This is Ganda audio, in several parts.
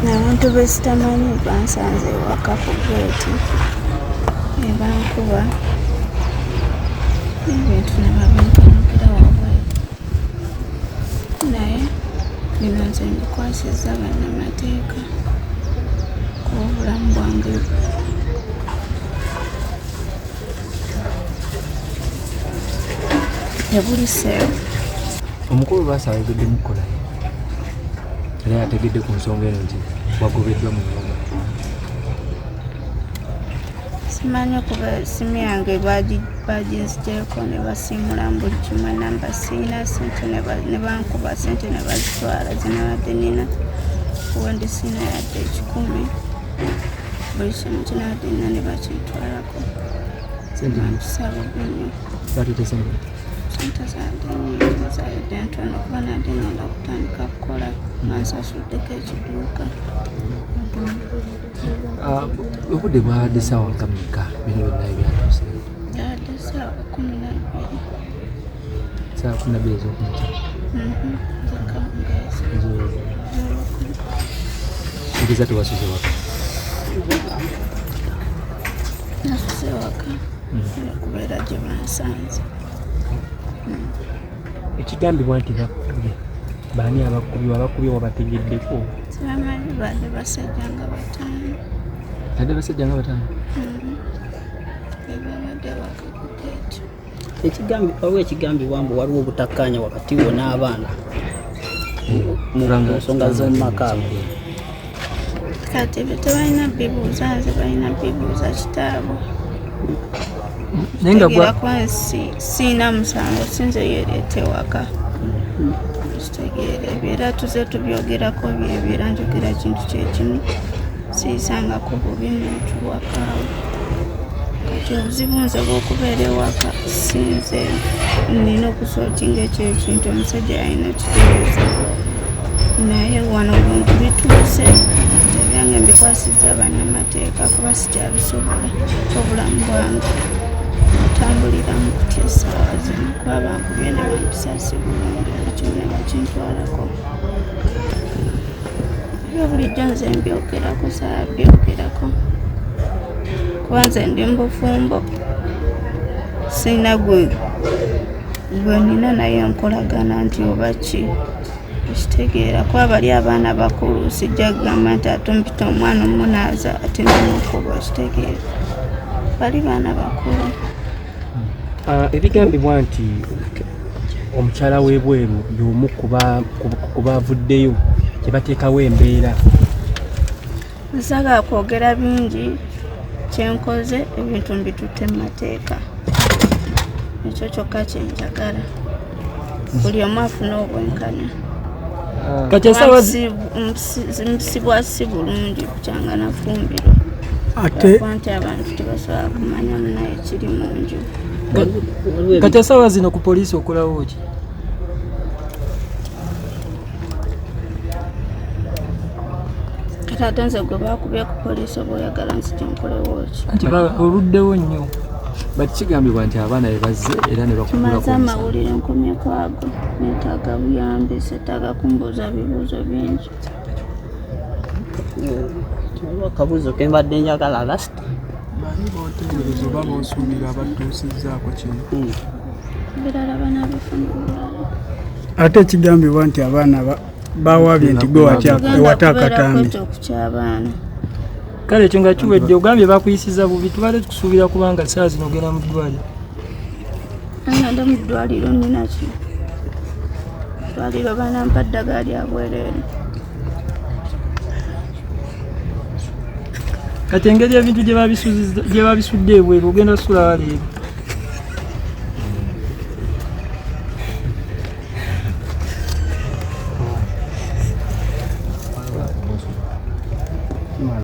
Abantu besitamanyi bansanze Waaka ku ggeeti ne bankuba n'ebintu ne babinkanukira wabweru. Naye bino nze mbikwasizza bannamateeka kuba obulamu bwange tebuliseewo. Omukulu Lwasa ayogedde mukola era yategedde ku nsonga eno nti wagobeddwa mu nyumba. Simanyi okuba essimu yange baginzigyeko ne basiimula buli kimu namba siina ssente ne bankuba ssente ne bazitwala zinabadde nina uwendi siina yadde 10 buli kimu kinabadde nina ne bakintwalako. Nsaba nnyo Batute sente sente zange nnyingi zayidde ntono kuba nadde ngenda kutandika kukola nga nsasuddeko ekiduuka. obudde bwabadde ssaawa nga mmeka bino byonna ebyatuuse? Yabadde ssaawa 12. Ssaawa 12 ez'okumakya. Ntegeeza tewasuze waka? Nasuze waka okubeera gye bansanze. Ekigambibwa nti bakubye baani abakubye wabategeddeko? Sibamanyi badde basajja nga 5. Badde basajja nga 5? Babadde bakagudde ekyo. Waliwo ekigambibwa mbu waliwo obutakkaanya wakati wo n'abaana mu nsonga z'omu maka ago. Kati be tebalina bibuuza nze balina bibuuza kitaabwe. Naye nga gwa siina musango sinze yeereeta ewaka. Kitegeere ebiera tuze tubyogerako byebiera njogera kintu kyekimu siisangako bubi muntu wakaawe. Kati obuzibu nze bw'okubeera ewaka sinze nina okusootinga ekyo ekintu omusajja yalina kitegeeza. Naye wano bintu bituuse ebyange mbikwasizza bannamateeka kuba sikyabisobola obulamu bwange otambulira mu kutya essaawa zino kuba bankubye ne bampisaasi bulungi ekimu ne bakintwalako. Ebyo bulijjo nze mbyogerako saabyogerako kuba nze ndi mu bufumbo sirina gwe nina naye nkolagana nti oba ki ekitegeera kuba bali abaana bakulu sijja kugamba nti ate ompita omwana omunaaza ate namukuba ekitegeera bali baana bakulu. Ebigambibwa nti omukyala w'ebweru y'omu ku baavuddeyo gye bateekawo embeera. Nsagala kwogera bingi kyenkoze ebintu mbitutte mu mateeka ekyo kyokka kyenjagala buli omu afuna obwenkanya. Kati nsibwa si bulungi kukyanga na fumbiro ate nti abantu tebasobola kumanya munaye kiri mu nju. Kati essaawa zino ku poliisi okolawo ki? Kati ate nze gwe baakubye ku poliisi oba oyagala nzije nkolewo ki? Anti oluddewo nnyo bati kigambibwa nti abaana be bazze era ne bakugula tumaze amawulire nkomye kwago neetaaga buyambi seetaaga kumbuuza bibuuzo bingi. Akabuuzo ke mbadde njagala lasiti baani b'otegeereza oba b'osuubira abatuusizzaako kino? Ebirala banaabifuna obulala. Ate ekigambibwa nti abaana baawabye nti gwe ewata akatambi. Okuky'abaana kale ekyo nga kiwedde ogambye bakuyisiza bubi tubadde tukusuubira kubanga saa zino ogenda mu ddwaliro. Ngenda mu ddwaliro nina ki? Ddwaliro banampa ddagala lya bwereere. Kati engeri ebintu gye babisudde ebweru ogenda sula leero.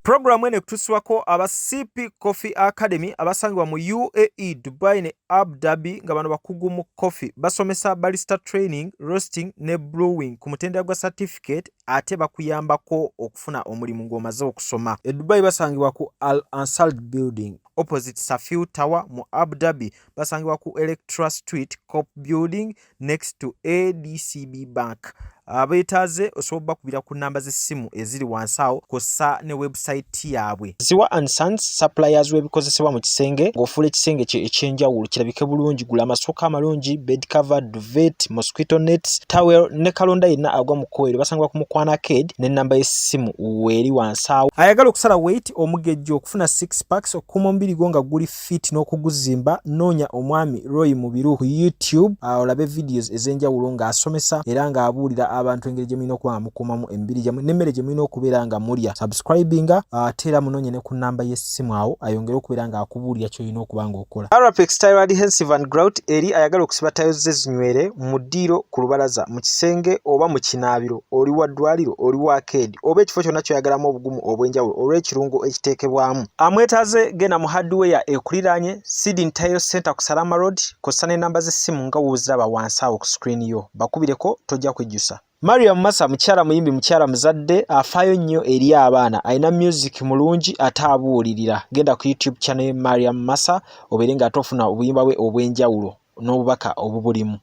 Programu ene kutuswako aba CP Coffee Academy abasangibwa mu UAE, Dubai ne Abu Dhabi nga bano bakugu mu coffee basomesa barista training, roasting ne brewing ku mutendera gwa certificate ate bakuyambako okufuna omulimu ng'omaze okusoma. E Dubai basangibwa ku Al Ansal Building opposite Safiu Tower. Mu Abu Dhabi basangibwa ku Electra Street Cop Building next to ADCB Bank. abeetaaze osobola bakubira ku namba z'essimu eziri wansi awo kossa ne website yaabwe. Ziwa and Sons suppliers w'ebikozesebwa mu kisenge ng'ofuula ekisenge kye ekyenjawulo kirabike bulungi. Gula amasooka amalungi, bed cover, duvet, mosquito nets, towel ne kalonda yenna agwa mu kkoero. Basangibwa ku Mukwana Arcade n'ennamba y'essimu weeri wansi awo. Ayagala okusala weight omugejjo okufuna 6 packs okukuuma omubiri gwo nga guli fit n'okuguzimba, noonya omwami Roy Mubiru ku YouTube olabe videos ez'enjawulo ng'asomesa era ng'abuulira abantu engeri gye mulina okuba nga mukuumamu emibiri gyammwe n'emmere gye mulina okubeera nga mulya. Subscribinga ate era munoonye ne ku nnamba y'essimu awo ayongere okubeera ng'akubuulira ky'olina okuba ng'okola. Arapex Tile Adhesive and Grout eri ayagala okusiba tayo ze zinywere mu ddiiro, ku lubalaza, mu kisenge oba mu kinaabiro, oli wa ddwaliro, oli wa arcade oba ekifo kyonna kyoyagalamu obugumu obw'enjawulo olw'ekirungo ekiteekebwamu. Amwetaaze genda mu hardware ekuliraanye Sidin Tile Center ku Salama Road, kossa n'ennamba z'essimu nga wooziraba wansi awo ku screen yo. Bakubireko tojja kwejjusa. Mariam Massa mukyala muyimbi, mukyala muzadde, afaayo nnyo eri abaana, alina music mulungi ate abuulirira. Genda ku YouTube channel ye Mariam Massa obeere nga ate ofuna obuyimba bwe obw'enjawulo n'obubaka obubulimu.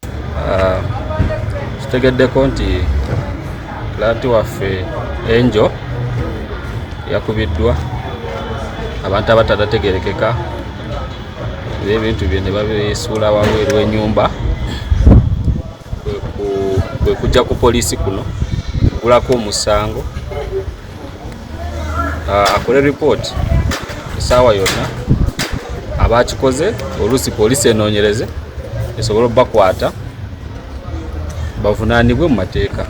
Kitegeddeko nti klaati waffe Angel yakubiddwa abantu abatadategerekeka, ebintu bye ne babisuula wabweru w'ennyumba. Bwe kujja ku poliisi kuno gulako omusango akole report essaawa yonna abakikoze, oluusi poliisi enoonyereze esobole obbakwata bavunaanibwe mu mateeka.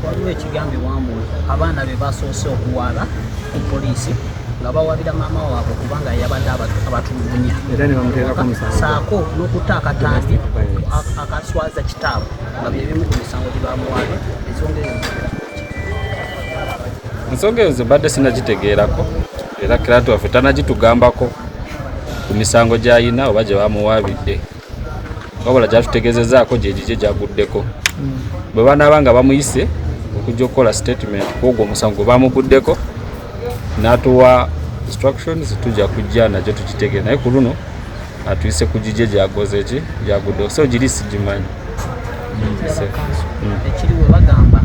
Waliwo ekigambibwamu abaana be basoose okuwala ku poliisi nga bawabira maama waabwe kubanga yabadde abatulugunya era ne bamuteekako omusango saako n'okutta akatambi akaswaza kitaabwe nga bye bimu ku misango gye bamuwabye. Ensonga ezo mbadde sinagitegeerako era kiraatu waffe tanagitugambako ku misango gy'ayina oba gye bamuwaabidde, wabula gyatutegeezezaako gye gigye gyaguddeko. Bwe banaaba nga bamuyise okujja okukola statement kwogwo omusango bamuguddeko n'atuwa instructions tujja kujja nagyo tukitegeera, naye ku luno atuyise ku gigye gyagoze ki gyaguddeko, so giri sigimanyi. Ekiriwe bagamba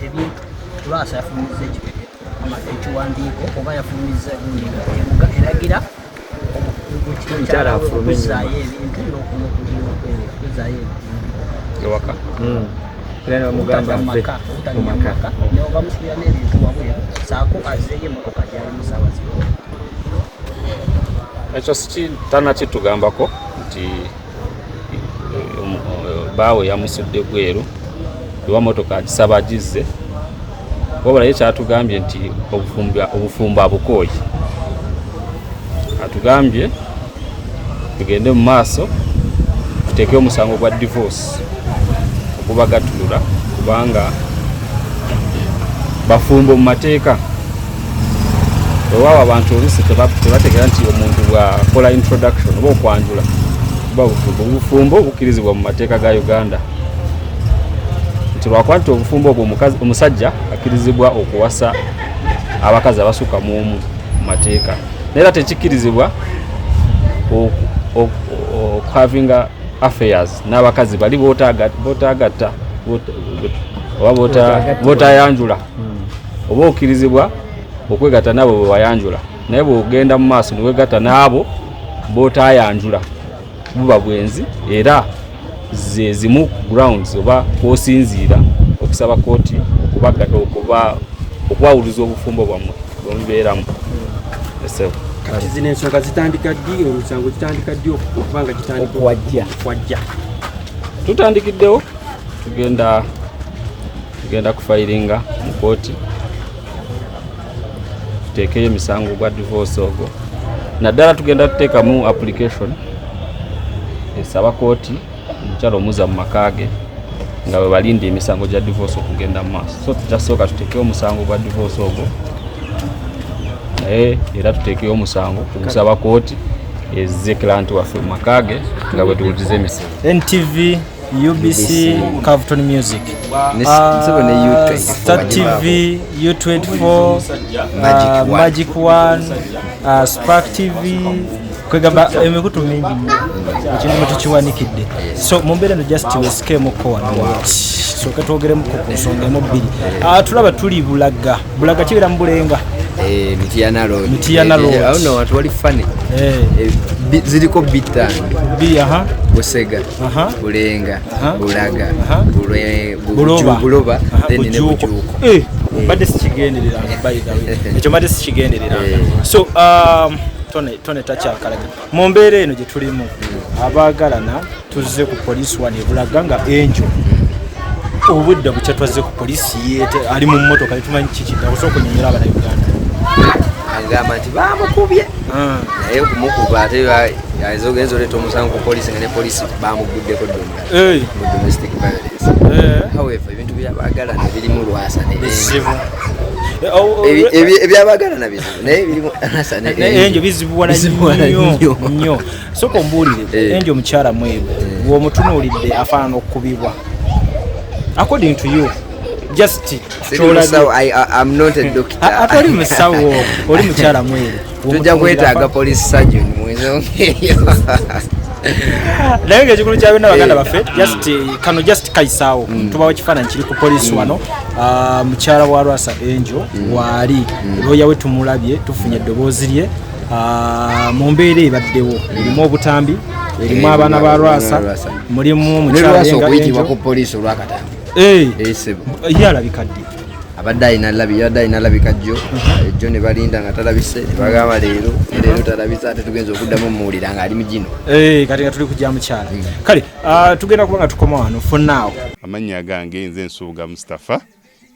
ebintu Lwasa yafulumiza ekiwandiiko oba yafulumiza eragira omukyala okuzaayo ebintu n'okuzaayo ewaka era ne bamugamba maka ne bamusuubira n'ebintu wabweru saako azeeyo emmotoka gyali musaabazi. Ekyo tanakitugambako nti baawe yamusudde bweru ewa motoka agisaba agizze, wabula ye kyatugambye nti obufumbo abukooye. Atugambye tugende mu maaso tuteeke omusango gwa divorce okubagatulula kubanga bafumbo mu mateeka. Weewaawo abantu oluusi tebategeera nti omuntu bw'akola introduction oba okwanjula kuba obufumbo bukkirizibwa mu mateeka ga Uganda. Nti lwakuba nti obufumbo obwo omusajja akkirizibwa okuwasa abakazi abasukka mu omu mu mateeka, naye era tekikkirizibwa okuhavinga affairs n'abakazi bali bootagatta oba bootayanjula, oba okkirizibwa okwegatta nabo bwe bayanjula, naye bw'ogenda mu maaso niwegatta n'abo bootayanjula buba bwenzi era ze zimu grounds oba kwosinziira okusaba kooti okuwawuliza obufumbo bwammwe bwemubeeramu. kati zino ensonga zitandika ddi, omusango kitandika ddi okuba nga kitandika okwajja? Tutandikiddewo tugenda kufayiringa mu kooti tuteekeyo emisango gwa divorce ogwo, naddala tugenda tuteekamu application esaba kooti omukyala omuza mu maka ge nga bwe balindi emisango gya divorce okugenda mu maaso. So tutasooka tuteekeyo omusango gwa divorce ogwo, naye era tuteekeyo omusango kugusaba kooti ezze client waffe mu maka ge nga bwe tuwuliriza emisango. NTV, UBC, Cavuton Music, Star TV, U24, Magic One, Spark TV, kwegamba emikutu mingi ekintu tukiwanikidde so mumbeera no just weskemoko wano so katwogeremu ku nsonga emu bbiri tulaba tuli bulaga kibeera mu Bulenga Mitiana Road I don't know what wali funny ziriko bitano Busega Bulenga Bulaga Buloba then ne Bujuko badde sikigenderera by the way ekyo badde sikigenderera so tone takyakalaga mu mbeera eno gye tulimu abaagalana tuzze ku poliisi wano e Bulaga nga Angel obudde bukya twazze ku poliisi yeete ali mu mmotoka tumanyi kikidda osooka okunyonyera Abannayuganda agamba nti bamukubye naye okumukuba ate azogenza oleeta omusango ku poliisi nga ne poliisi bamuguddeko ddala mu domestic violence however ebintu byabaagalana birimu Lwasa ebyabagalana bizibu naye birimu Lwasa Angel bizibuwala nnyo soka ombuulire Angel omukyala mweru w'omutunuulidde afaanana okukubibwa according to you just I'm not a doctor atoli musawo oli mukyala mweru tujja kwetaaga police surgeon mwezongeyo naye ng'ekikulu kya byonna baganda baffe just kaisaawo tubawo ekifaananyi kiri ku poliisi wano mukyala wa Lwasa Angel waali looya we tumulabye tufunye eddoboozi lye mu mbeera ebaddewo erimu obutambi erimu abaana ba Lwasa mulimu mukyala okuyitibwa ku poliisi olwakatambi ye alabika ddi abadde ayina labika jjo ne balinda nga talabise ne bagamba leero talabise ate tugenza okuddamu muwulira ng'ali mu gino kati nga tuli kujja mukyala kale tugenda kuba nga tukoma wano fonaawo amannya gange nze Nsuuga Mustafa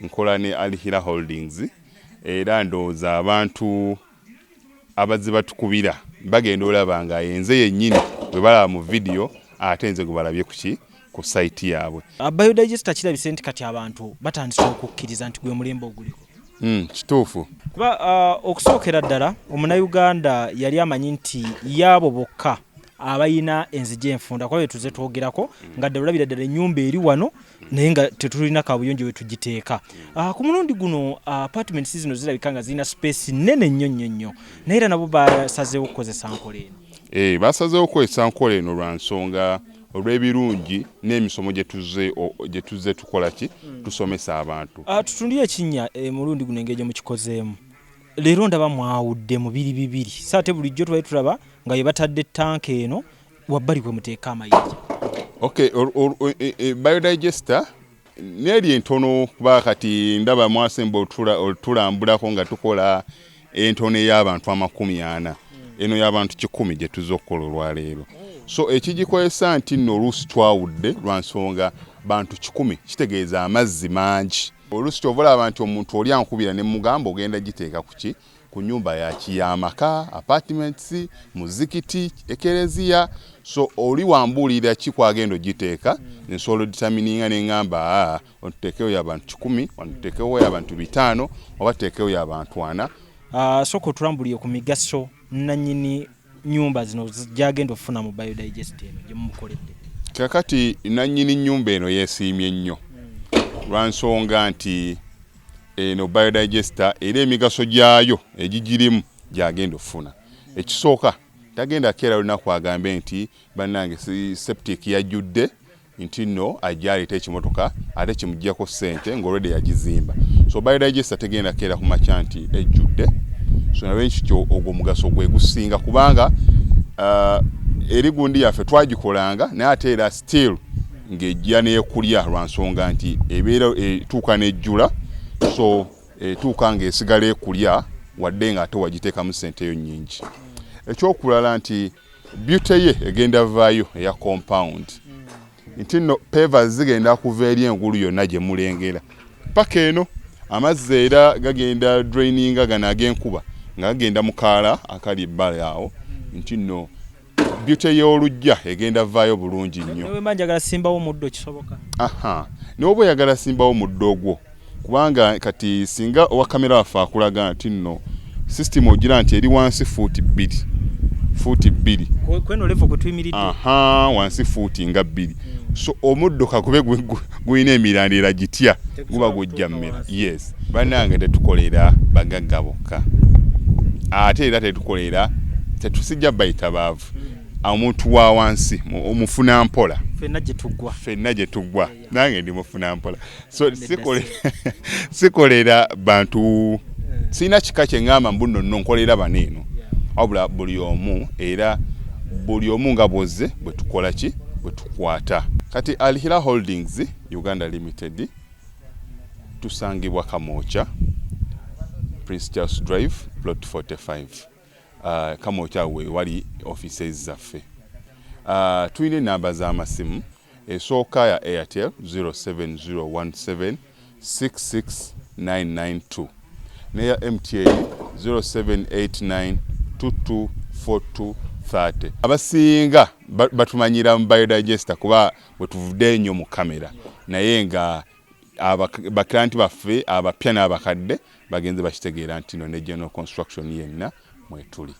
nkola ne Alihira Holdings era ndowooza abantu abazze batukubira bagenda olaba nga yenze yennyini bwe balaba mu vidiyo ate nze gwe balabye ku site yaabwe Biodigester kirabise nti kati abantu batandise okukkiriza nti gwe mulembe oguliko kituufu kuba okusookera ddala omunnayuganda yali amanyi nti yaabo bokka abayina enzigi enfunda kuba tuze twogerako nga ddala olabira ddala ennyumba eri wano naye nga tetulina kabuyonjo we tugiteeka ku mulundi guno apartments zino zirabika nga zirina space nnene nnyo naye era nabo basazeewo okukozesa nkola eno basazeewo okukozesa nkola eno lwa nsonga olw'ebirungi n'emisomo gye tuzze tukola tusomesa abantu tutundire ekinnya mulundi guno engeri gye mukikozeemu leero ndaba mwawudde mu bibiri saate bulijjo tubali tulaba nga ye batadde tanka eno wabbali kwe muteeka amayinja Biodigester neeri entono kuba kati ndaba mwasemba otulambulako nga tukola entono ey'abantu 40 eno y'abantu 100 gye tuzze okukola olwaleero so ekigikozesa nti nno oluusi twawudde lwa nsonga bantu 100 kitegeeza amazzi mangi oluusi ky'ovalaba nti omuntu oli ankubira ne mugamba ogenda giteeka ku nnyumba y'amaka apartments muzikiti ekereziya so oli wambuulira ki kwagenda ogiteeka nsobola determininga ne ngamba otuteekewo y'abantu 10 otuteekewo y'abantu 5 oba tuteekewo y'abantu 4 soko tulambuliye ku migaso nannyini nyumba zino gyagenda ofuna mu Biodigester eno gye mumukoledde kakati nannyini nnyumba eno yeesiimye nnyo lwa nsonga nti eno Biodigester era emigaso gyayo egigirimu gyagenda ofuna ekisooka tagenda keera lunaku agambe nti bannange septic yajjudde nti nno ajja aleeta ekimotoka ate kimuggyako ssente ng'olwedde yagizimba so Biodigester tegenda keera ku makya nti ejjudde so nawe ekyo ogwo mugaso gwe gusinga kubanga eri gundi yaffe twagikolanga naye ate era still ng'ejja n'ekulya lwa nsonga nti ebeera etuuka n'ejjula so etuuka ng'esigala ekulya wadde nga ate wagiteekamu ssente eyo nnyingi ekyokulala nti beauty ye egenda vaayo eya compound nti nno pavers zigenda kuva eri engulu yonna gye mulengera paka eno amazzi era gagenda draininga gano ag'enkuba nga gagenda mu kaala akali ebbala awo nti nno beauty y'olujja egenda vaayo bulungi nnyo newe manjagala simbawo omuddo kisoboka n'oba oyagala simbawo omuddo ogwo kubanga kati singa owa kamera waffe akulaga nti nno system ogira nti eri wansi fuuti 2 kweno level kwe tuyimiridde wansi fuuti nga 2 so omuddo kakube gulina emirandira gitya guba gujja mmera yes bannange tetukolera bagagga bokka ate era tetukolera tetusijja bayita baavu omuntu wa wansi omufuna mpola fenna gye tuggwa nange ndi mufuna mpola so sikolera bantu sina kika kye ngamba mbuno nno nkolera baneeno wabula buli omu era buli omu nga bwozze bwe tukola ki bwe tukwata kati Alihira Holdings Uganda Limited tusangibwa Kamoocha Prince Charles Drive plot 45 Kamoocha we wali offices zaffe tuyine namba z'amasimu esooka ya Airtel 07017669992 neya MTN 0789224230 abasinga batumanyira mu biodigester kuba bwe tuvudde nnyo mu kamera naye nga abaklanti baffe abapya n'abakadde bagenze bakitegeera nti no ne general construction yenna mwetuli.